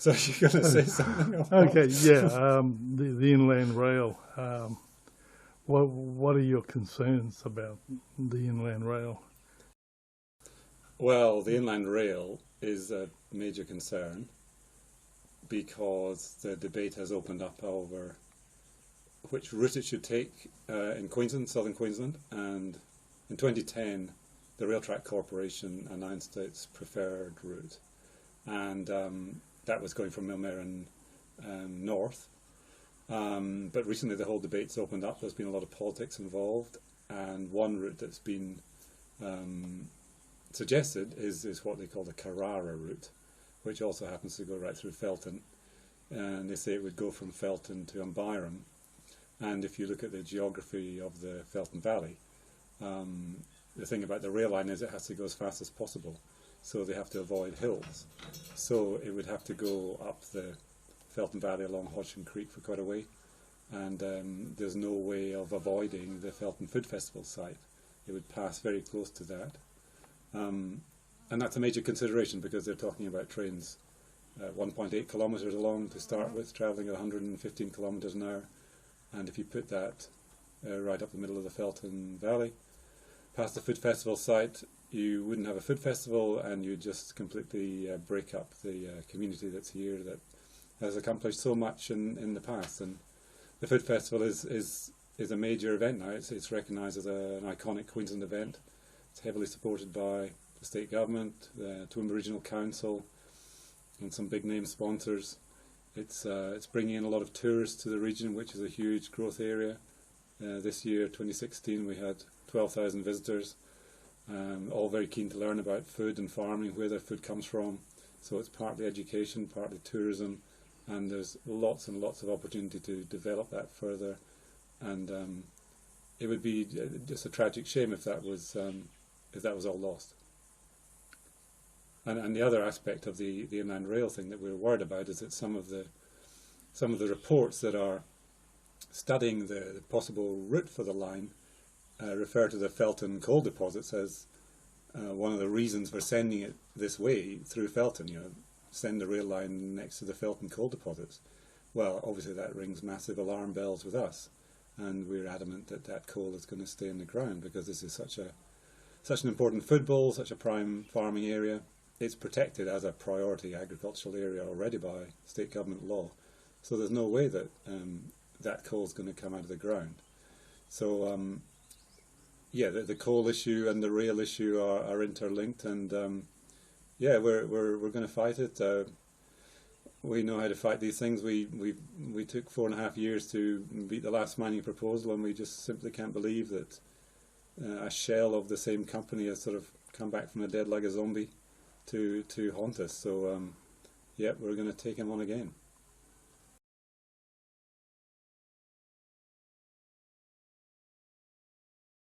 So you're going to say something? Or Okay, what? yeah, the inland rail. What are your concerns about the inland rail? Well, the inland rail is a major concern because the debate has opened up over which route it should take in Queensland, southern Queensland, and in 2010 the Railtrack Corporation announced its preferred route, and that was going from Millmerran north. But recently the whole debate's opened up. There's been a lot of politics involved, and one route that's been suggested is what they call the Carrara route, which also happens to go right through Felton, and they say it would go from Felton to Umbyram. And if you look at the geography of the Felton Valley, the thing about the rail line is it has to go as fast as possible, so they have to avoid hills. So it would have to go up the Felton Valley along Hodgson Creek for quite a way, and there's no way of avoiding the Felton Food Festival site. It would pass very close to that. And that's a major consideration because they're talking about trains 1.8 kilometres long to start with, travelling at 115 kilometres an hour. And if you put that right up the middle of the Felton Valley, past the Food Festival site, you wouldn't have a food festival, and you'd just completely break up the community that's here that has accomplished so much in the past. And the Food Festival is a major event now. It's recognised as an iconic Queensland event. It's heavily supported by the state government, the Toowoomba Regional Council, and some big name sponsors. It's bringing in a lot of tourists to the region, which is a huge growth area. This year, 2016, we had 12,000 visitors, all very keen to learn about food and farming, where their food comes from. So it's partly education, partly tourism, and there's lots and lots of opportunity to develop that further. And it would be just a tragic shame if that was all lost. And the other aspect of the inland rail thing that we're worried about is that some of the reports that are studying the possible route for the line refer to the Felton coal deposits as one of the reasons for sending it this way through Felton. Send the rail line next to the Felton coal deposits. Well, obviously that rings massive alarm bells with us, and we're adamant that that coal is going to stay in the ground because this is such an important food bowl, such a prime farming area. It's protected as a priority agricultural area already by state government law, so there's no way that that coal is going to come out of the ground. So yeah, the coal issue and the rail issue are interlinked, and yeah, we're going to fight it. We know how to fight these things. We took 4.5 years to beat the last mining proposal, and we just simply can't believe that a shell of the same company has sort of come back from the dead like a zombie to haunt us. So yeah, we're going to take him on again.